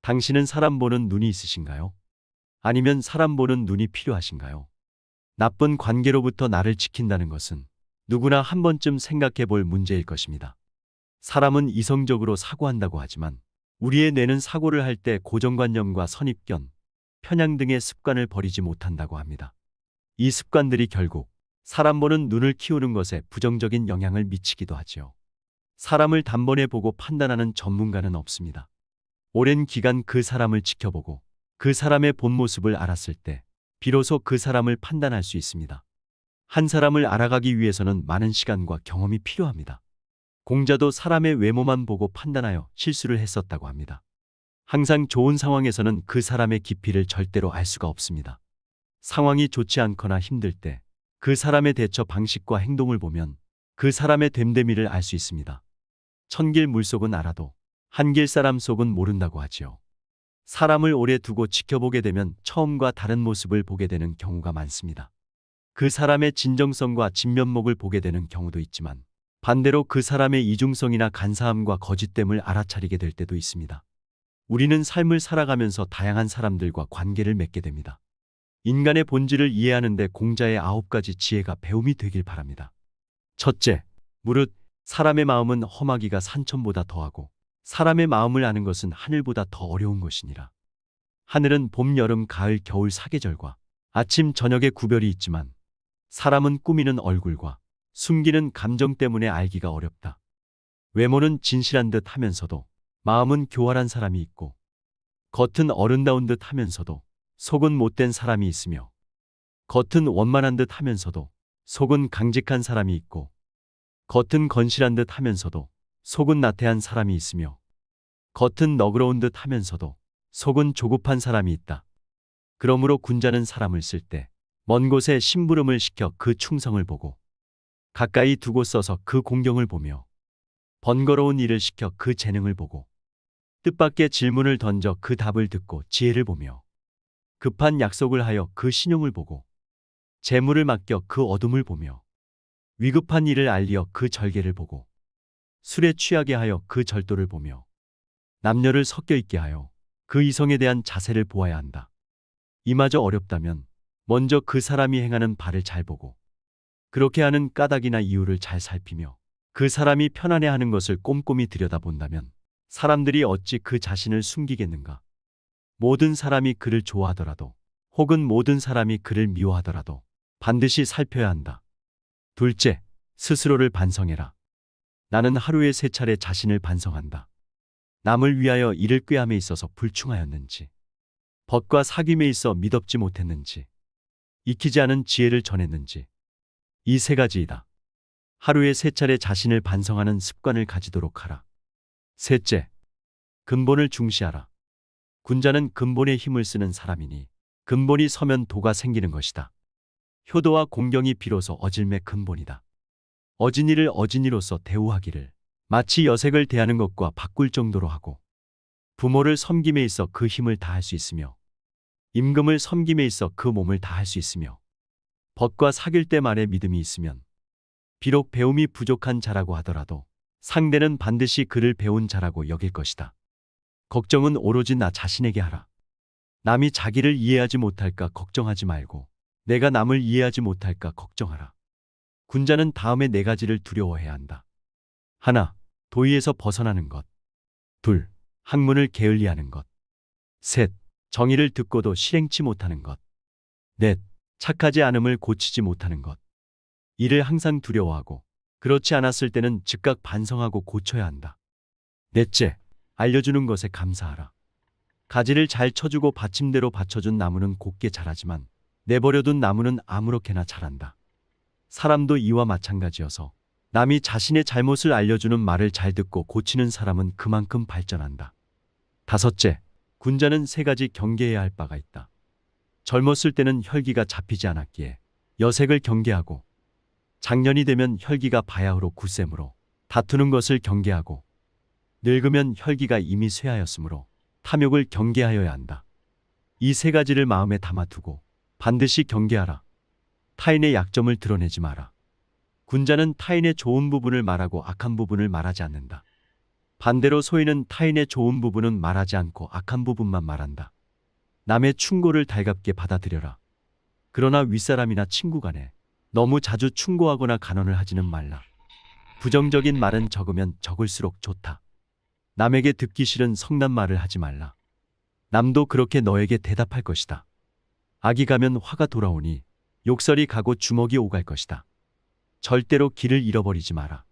당신은 사람 보는 눈이 있으신가요? 아니면 사람 보는 눈이 필요하신가요? 나쁜 관계로부터 나를 지킨다는 것은 누구나 한 번쯤 생각해 볼 문제일 것입니다. 사람은 이성적으로 사고한다고 하지만 우리의 뇌는 사고를 할 때 고정관념과 선입견, 편향 등의 습관을 버리지 못한다고 합니다. 이 습관들이 결국 사람 보는 눈을 키우는 것에 부정적인 영향을 미치기도 하지요. 사람을 단번에 보고 판단하는 전문가는 없습니다. 오랜 기간 그 사람을 지켜보고 그 사람의 본 모습을 알았을 때 비로소 그 사람을 판단할 수 있습니다. 한 사람을 알아가기 위해서는 많은 시간과 경험이 필요합니다. 공자도 사람의 외모만 보고 판단하여 실수를 했었다고 합니다. 항상 좋은 상황에서는 그 사람의 깊이를 절대로 알 수가 없습니다. 상황이 좋지 않거나 힘들 때 그 사람의 대처 방식과 행동을 보면 그 사람의 됨됨이를 알 수 있습니다. 천길 물속은 알아도 한길 사람 속은 모른다고 하지요. 사람을 오래 두고 지켜보게 되면 처음과 다른 모습을 보게 되는 경우가 많습니다. 그 사람의 진정성과 진면목을 보게 되는 경우도 있지만 반대로 그 사람의 이중성이나 간사함과 거짓됨을 알아차리게 될 때도 있습니다. 우리는 삶을 살아가면서 다양한 사람들과 관계를 맺게 됩니다. 인간의 본질을 이해하는 데 공자의 9가지 지혜가 배움이 되길 바랍니다. 첫째, 무릇 사람의 마음은 험하기가 산천보다 더하고 사람의 마음을 아는 것은 하늘보다 더 어려운 것이니라. 하늘은 봄, 여름, 가을, 겨울 4계절과 아침, 저녁의 구별이 있지만 사람은 꾸미는 얼굴과 숨기는 감정 때문에 알기가 어렵다. 외모는 진실한 듯 하면서도 마음은 교활한 사람이 있고 겉은 어른다운 듯 하면서도 속은 못된 사람이 있으며 겉은 원만한 듯 하면서도 속은 강직한 사람이 있고 겉은 건실한 듯 하면서도 속은 나태한 사람이 있으며 겉은 너그러운 듯 하면서도 속은 조급한 사람이 있다. 그러므로 군자는 사람을 쓸 때 먼 곳에 심부름을 시켜 그 충성을 보고 가까이 두고 써서 그 공경을 보며 번거로운 일을 시켜 그 재능을 보고 뜻밖의 질문을 던져 그 답을 듣고 지혜를 보며 급한 약속을 하여 그 신용을 보고 재물을 맡겨 그 어둠을 보며 위급한 일을 알리어 그 절개를 보고 술에 취하게 하여 그 절도를 보며 남녀를 섞여 있게 하여 그 이성에 대한 자세를 보아야 한다. 이마저 어렵다면 먼저 그 사람이 행하는 바를 잘 보고 그렇게 하는 까닭이나 이유를 잘 살피며 그 사람이 편안해하는 것을 꼼꼼히 들여다본다면 사람들이 어찌 그 자신을 숨기겠는가. 모든 사람이 그를 좋아하더라도 혹은 모든 사람이 그를 미워하더라도 반드시 살펴야 한다. 둘째, 스스로를 반성해라. 나는 하루에 3차례 자신을 반성한다. 남을 위하여 이를 꾀함에 있어서 불충하였는지, 벗과 사귐에 있어 미덥지 못했는지, 익히지 않은 지혜를 전했는지, 이 3가지이다. 하루에 3차례 자신을 반성하는 습관을 가지도록 하라. 셋째, 근본을 중시하라. 군자는 근본에 힘을 쓰는 사람이니 근본이 서면 도가 생기는 것이다. 효도와 공경이 비로소 어질매 근본이다. 어진이를 어진이로서 대우하기를 마치 여색을 대하는 것과 바꿀 정도로 하고 부모를 섬김에 있어 그 힘을 다할 수 있으며 임금을 섬김에 있어 그 몸을 다할 수 있으며 벗과 사귈 때 말에 믿음이 있으면 비록 배움이 부족한 자라고 하더라도 상대는 반드시 그를 배운 자라고 여길 것이다. 걱정은 오로지 나 자신에게 하라. 남이 자기를 이해하지 못할까 걱정하지 말고 내가 남을 이해하지 못할까 걱정하라. 군자는 다음에 4가지를 두려워해야 한다. 하나, 도의에서 벗어나는 것. 둘, 학문을 게을리하는 것. 셋, 정의를 듣고도 실행치 못하는 것. 넷, 착하지 않음을 고치지 못하는 것. 이를 항상 두려워하고 그렇지 않았을 때는 즉각 반성하고 고쳐야 한다. 넷째, 알려주는 것에 감사하라. 가지를 잘 쳐주고 받침대로 받쳐준 나무는 곱게 자라지만 내버려둔 나무는 아무렇게나 자란다. 사람도 이와 마찬가지여서 남이 자신의 잘못을 알려주는 말을 잘 듣고 고치는 사람은 그만큼 발전한다. 다섯째, 군자는 3가지 경계해야 할 바가 있다. 젊었을 때는 혈기가 잡히지 않았기에 여색을 경계하고 장년이 되면 혈기가 바야흐로 굳셈으로 다투는 것을 경계하고 늙으면 혈기가 이미 쇠하였으므로 탐욕을 경계하여야 한다. 이 3가지를 마음에 담아두고 반드시 경계하라. 타인의 약점을 드러내지 마라. 군자는 타인의 좋은 부분을 말하고 악한 부분을 말하지 않는다. 반대로 소인은 타인의 좋은 부분은 말하지 않고 악한 부분만 말한다. 남의 충고를 달갑게 받아들여라. 그러나 윗사람이나 친구 간에 너무 자주 충고하거나 간언을 하지는 말라. 부정적인 말은 적으면 적을수록 좋다. 남에게 듣기 싫은 성난 말을 하지 말라. 남도 그렇게 너에게 대답할 것이다. 악이 가면 화가 돌아오니 욕설이 가고 주먹이 오갈 것이다. 절대로 길을 잃어버리지 마라.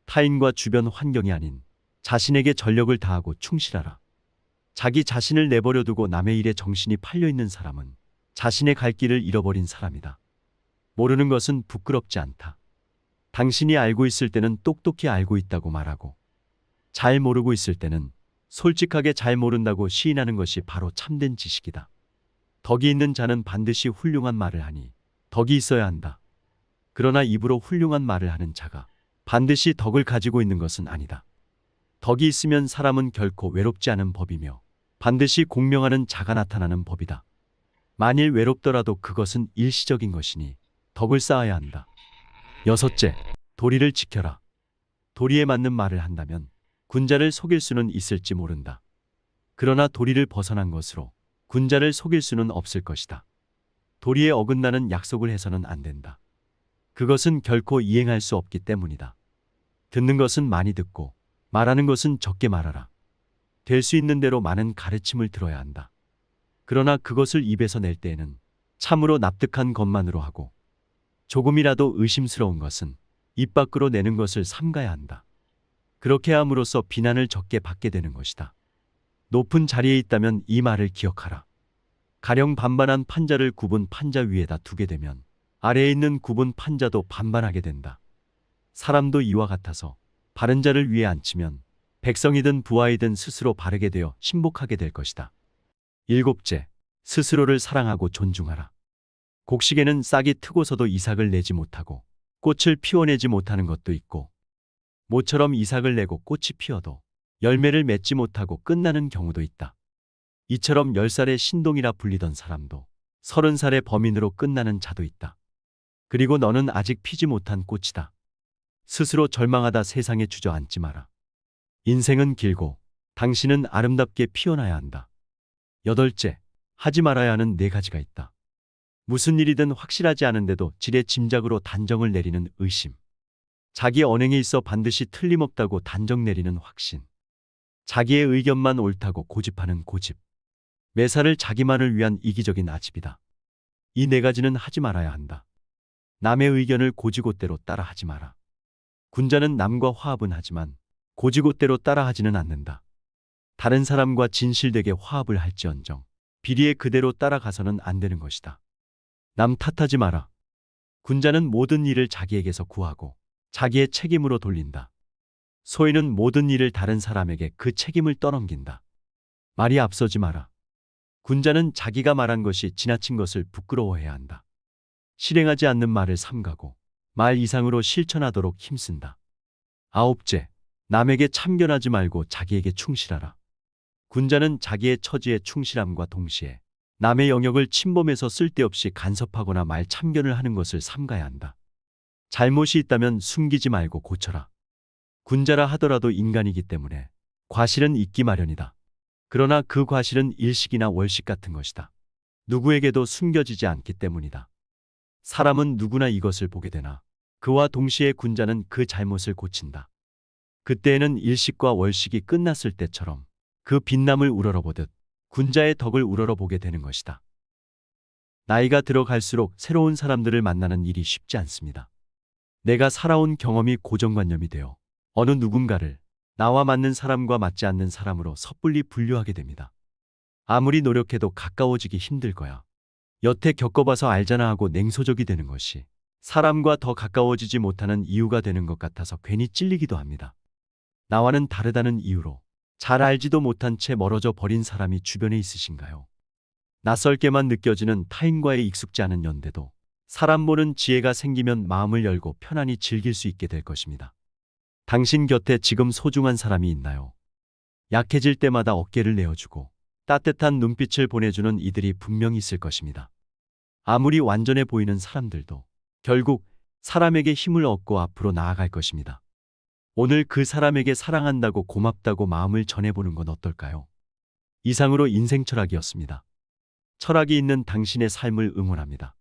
타인과 주변 환경이 아닌 자신에게 전력을 다하고 충실하라. 자기 자신을 내버려 두고 남의 일에 정신이 팔려 있는 사람은 자신의 갈 길을 잃어버린 사람이다. 모르는 것은 부끄럽지 않다. 당신이 알고 있을 때는 똑똑히 알고 있다고 말하고, 잘 모르고 있을 때는 솔직하게 잘 모른다고 시인하는 것이 바로 참된 지식이다. 덕이 있는 자는 반드시 훌륭한 말을 하니 덕이 있어야 한다. 그러나 입으로 훌륭한 말을 하는 자가 반드시 덕을 가지고 있는 것은 아니다. 덕이 있으면 사람은 결코 외롭지 않은 법이며 반드시 공명하는 자가 나타나는 법이다. 만일 외롭더라도 그것은 일시적인 것이니 덕을 쌓아야 한다. 여섯째, 도리를 지켜라. 도리에 맞는 말을 한다면 군자를 속일 수는 있을지 모른다. 그러나 도리를 벗어난 것으로 군자를 속일 수는 없을 것이다. 도리에 어긋나는 약속을 해서는 안 된다. 그것은 결코 이행할 수 없기 때문이다. 듣는 것은 많이 듣고 말하는 것은 적게 말하라. 될 수 있는 대로 많은 가르침을 들어야 한다. 그러나 그것을 입에서 낼 때에는 참으로 납득한 것만으로 하고, 조금이라도 의심스러운 것은 입 밖으로 내는 것을 삼가야 한다. 그렇게 함으로써 비난을 적게 받게 되는 것이다. 높은 자리에 있다면 이 말을 기억하라. 가령 반반한 판자를 굽은 판자 위에다 두게 되면 아래에 있는 굽은 판자도 반반하게 된다. 사람도 이와 같아서 바른 자를 위에 앉히면 백성이든 부하이든 스스로 바르게 되어 신복하게 될 것이다. 일곱째, 스스로를 사랑하고 존중하라. 곡식에는 싹이 트고서도 이삭을 내지 못하고 꽃을 피워내지 못하는 것도 있고, 모처럼 이삭을 내고 꽃이 피어도 열매를 맺지 못하고 끝나는 경우도 있다. 이처럼 10살의 신동이라 불리던 사람도 30살의 범인으로 끝나는 자도 있다. 그리고 너는 아직 피지 못한 꽃이다. 스스로 절망하다 세상에 주저앉지 마라. 인생은 길고 당신은 아름답게 피어나야 한다. 여덟째, 하지 말아야 하는 4가지가 있다. 무슨 일이든 확실하지 않은데도 지레 짐작으로 단정을 내리는 의심. 자기 언행에 있어 반드시 틀림없다고 단정 내리는 확신. 자기의 의견만 옳다고 고집하는 고집. 매사를 자기만을 위한 이기적인 아집이다. 이 4가지는 하지 말아야 한다. 남의 의견을 고지고대로 따라하지 마라. 군자는 남과 화합은 하지만 고지고대로 따라하지는 않는다. 다른 사람과 진실되게 화합을 할지언정 비리에 그대로 따라가서는 안 되는 것이다. 남 탓하지 마라. 군자는 모든 일을 자기에게서 구하고 자기의 책임으로 돌린다. 소인은 모든 일을 다른 사람에게 그 책임을 떠넘긴다. 말이 앞서지 마라. 군자는 자기가 말한 것이 지나친 것을 부끄러워해야 한다. 실행하지 않는 말을 삼가고 말 이상으로 실천하도록 힘쓴다. 아홉째, 남에게 참견하지 말고 자기에게 충실하라. 군자는 자기의 처지에 충실함과 동시에 남의 영역을 침범해서 쓸데없이 간섭하거나 말 참견을 하는 것을 삼가야 한다. 잘못이 있다면 숨기지 말고 고쳐라. 군자라 하더라도 인간이기 때문에 과실은 있기 마련이다. 그러나 그 과실은 일식이나 월식 같은 것이다. 누구에게도 숨겨지지 않기 때문이다. 사람은 누구나 이것을 보게 되나 그와 동시에 군자는 그 잘못을 고친다. 그때에는 일식과 월식이 끝났을 때처럼 그 빛남을 우러러보듯 군자의 덕을 우러러보게 되는 것이다. 나이가 들어갈수록 새로운 사람들을 만나는 일이 쉽지 않습니다. 내가 살아온 경험이 고정관념이 되어 어느 누군가를 나와 맞는 사람과 맞지 않는 사람으로 섣불리 분류하게 됩니다. 아무리 노력해도 가까워지기 힘들 거야. 여태 겪어봐서 알잖아 하고 냉소적이 되는 것이 사람과 더 가까워지지 못하는 이유가 되는 것 같아서 괜히 찔리기도 합니다. 나와는 다르다는 이유로 잘 알지도 못한 채 멀어져 버린 사람이 주변에 있으신가요? 낯설게만 느껴지는 타인과의 익숙지 않은 연대도 사람 보는 지혜가 생기면 마음을 열고 편안히 즐길 수 있게 될 것입니다. 당신 곁에 지금 소중한 사람이 있나요? 약해질 때마다 어깨를 내어주고 따뜻한 눈빛을 보내주는 이들이 분명히 있을 것입니다. 아무리 완전해 보이는 사람들도 결국 사람에게 힘을 얻고 앞으로 나아갈 것입니다. 오늘 그 사람에게 사랑한다고 고맙다고 마음을 전해보는 건 어떨까요? 이상으로 인생 철학이었습니다. 철학이 있는 당신의 삶을 응원합니다.